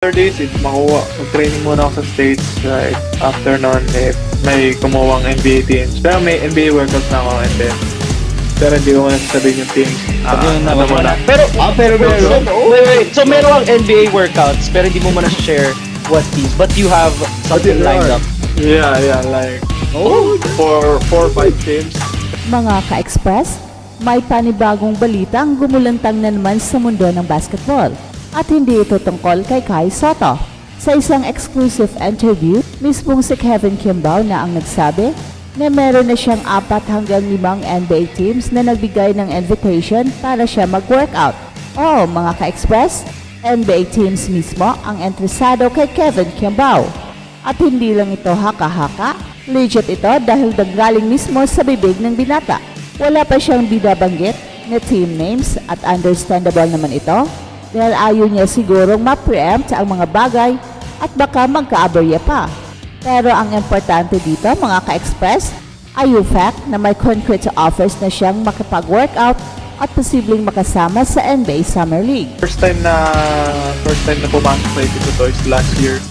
After this, it's mag-training muna ako sa States. Like, after nun, if may kumuwang NBA teams. Pero may NBA workouts na ako and then, pero hindi ko muna sasabihin yung teams. Ano muna. Pero meron. Wait. So meron ang NBA workouts pero hindi mo muna share what teams. But you have something lined up. Yeah, like, for 4 or 5 teams. Mga ka-express, may panibagong balita ang gumulantang na naman sa mundo ng basketball. At hindi ito tungkol kay Kai Sotto. Sa isang exclusive interview, mismong si Kevin Kimbao na ang nagsabi na meron na siyang 4 hanggang 5 NBA teams na nagbigay ng invitation para siya mag-workout. Oh, mga ka-express, NBA teams mismo ang interesado kay Kevin Kimbao. At hindi lang ito haka-haka, legit ito dahil nanggaling mismo sa bibig ng binata. Wala pa siyang binabanggit na team names at understandable naman ito dahil ayaw niya sigurong ma-preempt ang mga bagay at baka magkaaberya pa. Pero ang importante dito mga ka-express ay yung fact na may concrete offers na siyang makapag-workout at posibleng makasama sa NBA Summer League. First time na pumasok sa ito to is last year.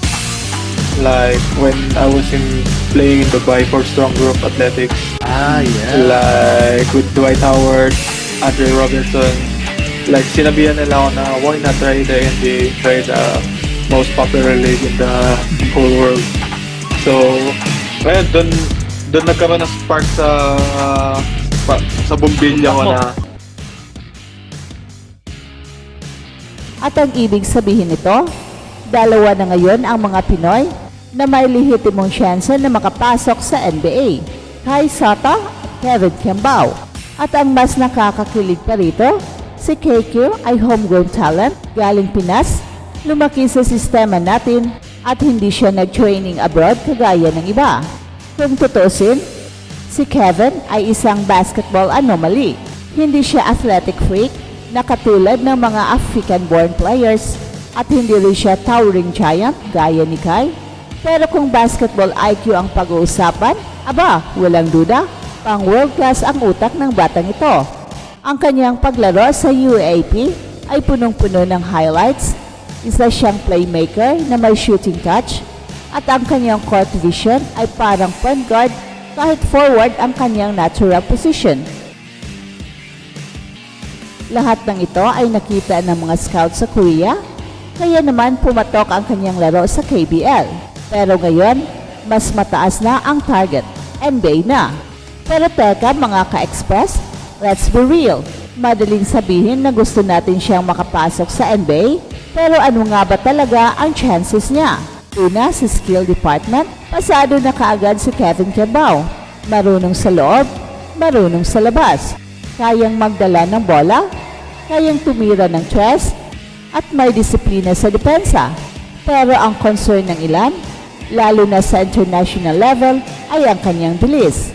Like when I was playing in Dubai for Strong Group Athletics. Like with Dwight Howard, Andre Robertson. Like sinabihan nila ako na why not try the NBA, try the most popular league in the whole world. So, ngayon, doon nagkaroon ng spark sa bumbilya ko na. At ang ibig sabihin nito, dalawa na ngayon ang mga Pinoy na may lehitimong syansa na makapasok sa NBA. Kai Sotto at Kevin Kimbao. At ang mas nakakakilig pa rito, si KQ ay homegrown talent galing Pinas, lumaki sa sistema natin at hindi siya nag-training abroad kagaya ng iba. Kung tutusin, si Kevin ay isang basketball anomaly. Hindi siya athletic freak na katulad ng mga African-born players at hindi rin siya towering giant gaya ni Kai. Pero kung basketball IQ ang pag-uusapan, aba, walang duda, pang world class ang utak ng batang ito. Ang kanyang paglaro sa UAAP ay punong-puno ng highlights. Isa siyang playmaker na may shooting touch at ang kanyang court vision ay parang point guard kahit forward ang kanyang natural position. Lahat ng ito ay nakita ng mga scouts sa Korea, kaya naman pumatok ang kanyang laro sa KBL. Pero ngayon, mas mataas na ang target, NBA na. Pero teka mga ka-express, let's be real. Madaling sabihin na gusto natin siyang makapasok sa NBA, pero ano nga ba talaga ang chances niya? Una, sa skill department, pasado na kaagad si Kevin Kimbao. Marunong sa loob, marunong sa labas. Kayang magdala ng bola, kayang tumira ng tres, at may disiplina sa depensa. Pero ang concern ng ilan, lalo na sa international level, ay ang kanyang bilis.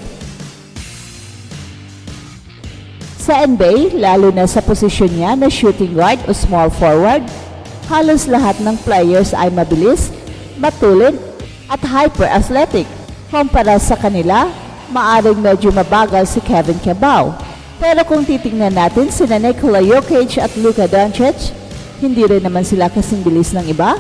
Sa NBA, lalo na sa posisyon niya na shooting guard o small forward, halos lahat ng players ay mabilis, matulin, at hyper-athletic. Kumpara sa kanila, maaring medyo mabagal si Kevin Kimbao. Pero kung titingnan natin sina Nikola Jokic at Luka Doncic, hindi rin naman sila kasing bilis ng iba,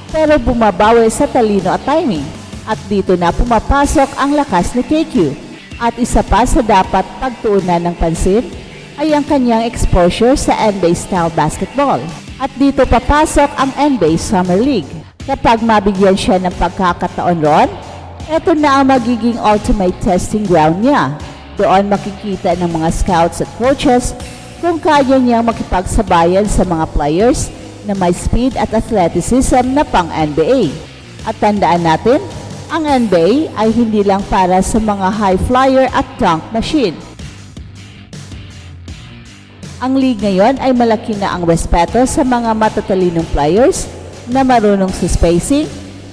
pero bumabawi sa talino at timing. At dito na pumapasok ang lakas ni KQ. At isa pa sa dapat pagtuunan ng pansin ay ang kanyang exposure sa NBA-style basketball. At dito papasok ang NBA Summer League. Kapag mabigyan siya ng pagkakataon roon, ito na ang magiging ultimate testing ground niya. Doon makikita ng mga scouts at coaches kung kaya niyang makipagsabayan sa mga players na may speed at athleticism na pang-NBA. At tandaan natin, ang NBA ay hindi lang para sa mga high flyer at dunk machine. Ang league ngayon ay malaki na ang respeto sa mga matatalinong players na marunong sa spacing,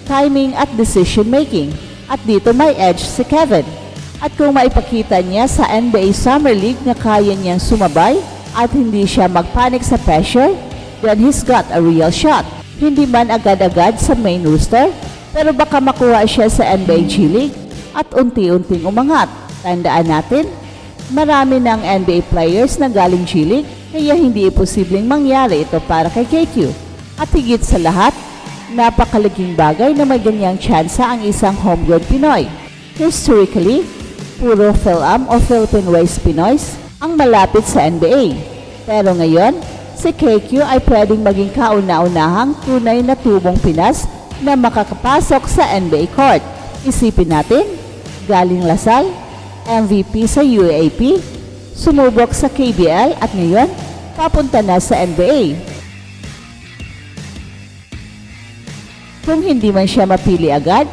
timing at decision making. At dito may edge si Kevin. At kung maipakita niya sa NBA Summer League na kaya niyang sumabay at hindi siya magpanik sa pressure, then he's got a real shot. Hindi man agad-agad sa main roster, pero baka makuha siya sa NBA G League at unti-unting umangat. Tandaan natin, marami ng NBA players na galing G League, kaya hindi posibleng mangyari ito para kay KQ. At higit sa lahat, napakalaking bagay na may ganyang tsansa ang isang homegrown Pinoy. Historically, puro Phil-Am o Philippine Raised Pinoys ang malapit sa NBA. Pero ngayon, si KQ ay pwedeng maging kauna-unahang tunay na tubong Pinas na makakapasok sa NBA court. Isipin natin, galing Lasal, MVP sa UAAP, sumubok sa KBL at ngayon, papunta na sa NBA. Kung hindi man siya mapili agad,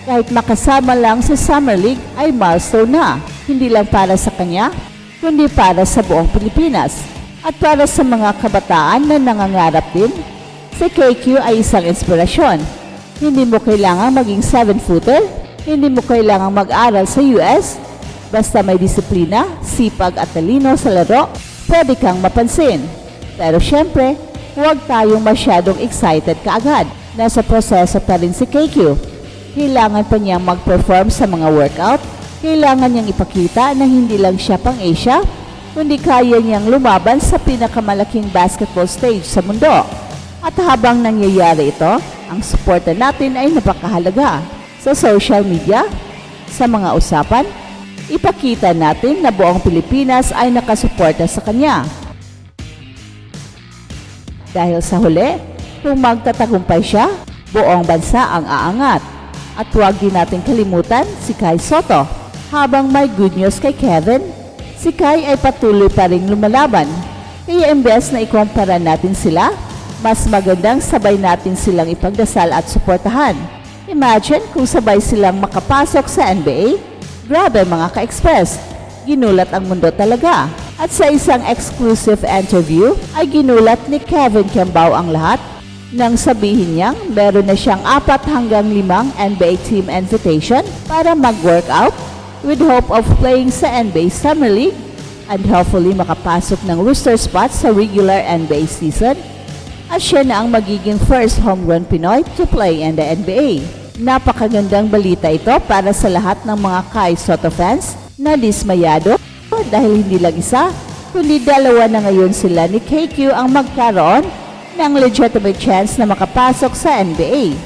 kahit makasama lang sa Summer League ay milestone na, hindi lang para sa kanya, kundi para sa buong Pilipinas. At para sa mga kabataan na nangangarap din, si KQ ay isang inspirasyon. Hindi mo kailangang maging 7-footer, hindi mo kailangang mag-aral sa US, basta may disiplina, sipag at talino sa laro, pwede kang mapansin. Pero syempre, huwag tayong masyadong excited kaagad. Nasa proseso pa rin si KQ. Kailangan pa niyang mag-perform sa mga workout, kailangan niyang ipakita na hindi lang siya pang Asia, kundi kaya niyang lumaban sa pinakamalaking basketball stage sa mundo. At habang nangyayari ito, ang suporta natin ay napakahalaga. Sa social media, sa mga usapan, ipakita natin na buong Pilipinas ay nakasuporta sa kanya. Dahil sa huli, kung magtatagumpay siya, buong bansa ang aangat. At huwag din natin kalimutan si Kai Sotto. Habang may good news kay Kevin, si Kai ay patuloy pa ring lumalaban. Kaya imbes na ikumpara natin sila, mas magandang sabay natin silang ipagdasal at suportahan. Imagine kung sabay silang makapasok sa NBA. Grabe mga ka-express, ginulat ang mundo talaga. At sa isang exclusive interview ay ginulat ni Kevin Kembao ang lahat nang sabihin niyang meron na siyang 4 hanggang 5 NBA team invitation para mag-workout with hope of playing sa NBA Summer League and hopefully makapasok ng rooster spot sa regular NBA season at siya na ang magiging first homegrown Pinoy to play in the NBA. Napakagandang balita ito para sa lahat ng mga Kai Sotto fans na dismayado dahil hindi lang isa, kundi 2 na ngayon sila ni KQ ang magkaroon ng legitimate chance na makapasok sa NBA.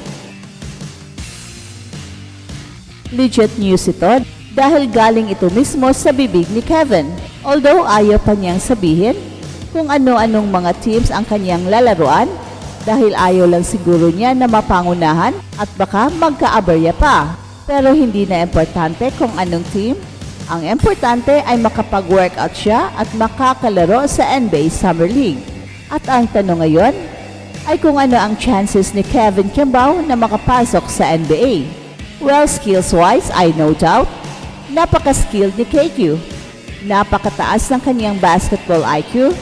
Legit news ito dahil galing ito mismo sa bibig ni Kevin. Although ayaw pa niyang sabihin kung ano-anong mga teams ang kanyang lalaruan dahil ayaw lang siguro niya na mapangunahan at baka magkaaberya pa. Pero hindi na importante kung anong team. Ang importante ay makapag-workout siya at makakalaro sa NBA Summer League. At ang tanong ngayon ay kung ano ang chances ni Kevin Kembao na makapasok sa NBA. Well, skills-wise ay no doubt, napaka-skilled ni KQ. Napakataas ng kanyang basketball IQ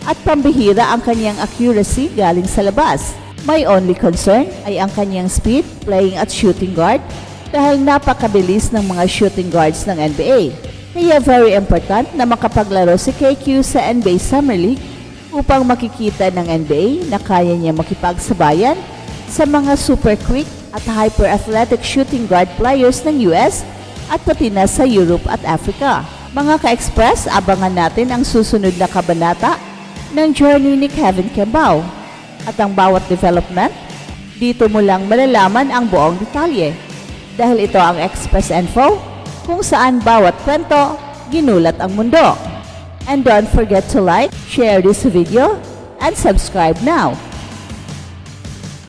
at pambihira ang kanyang accuracy galing sa labas. My only concern ay ang kanyang speed playing at shooting guard dahil napakabilis ng mga shooting guards ng NBA. Kaya very important na makapaglaro si KQ sa NBA Summer League upang makikita ng NBA na kaya niya makipagsabayan sa mga super quick at hyper-athletic shooting guard players ng US at pati na sa Europe at Africa. Mga ka-express, abangan natin ang susunod na kabanata ng journey ni Kevin Kembao. At ang bawat development, dito mo lang malalaman ang buong detalye. Dahil ito ang Express Info, kung saan bawat kwento, ginulat ang mundo. And don't forget to like, share this video, and subscribe now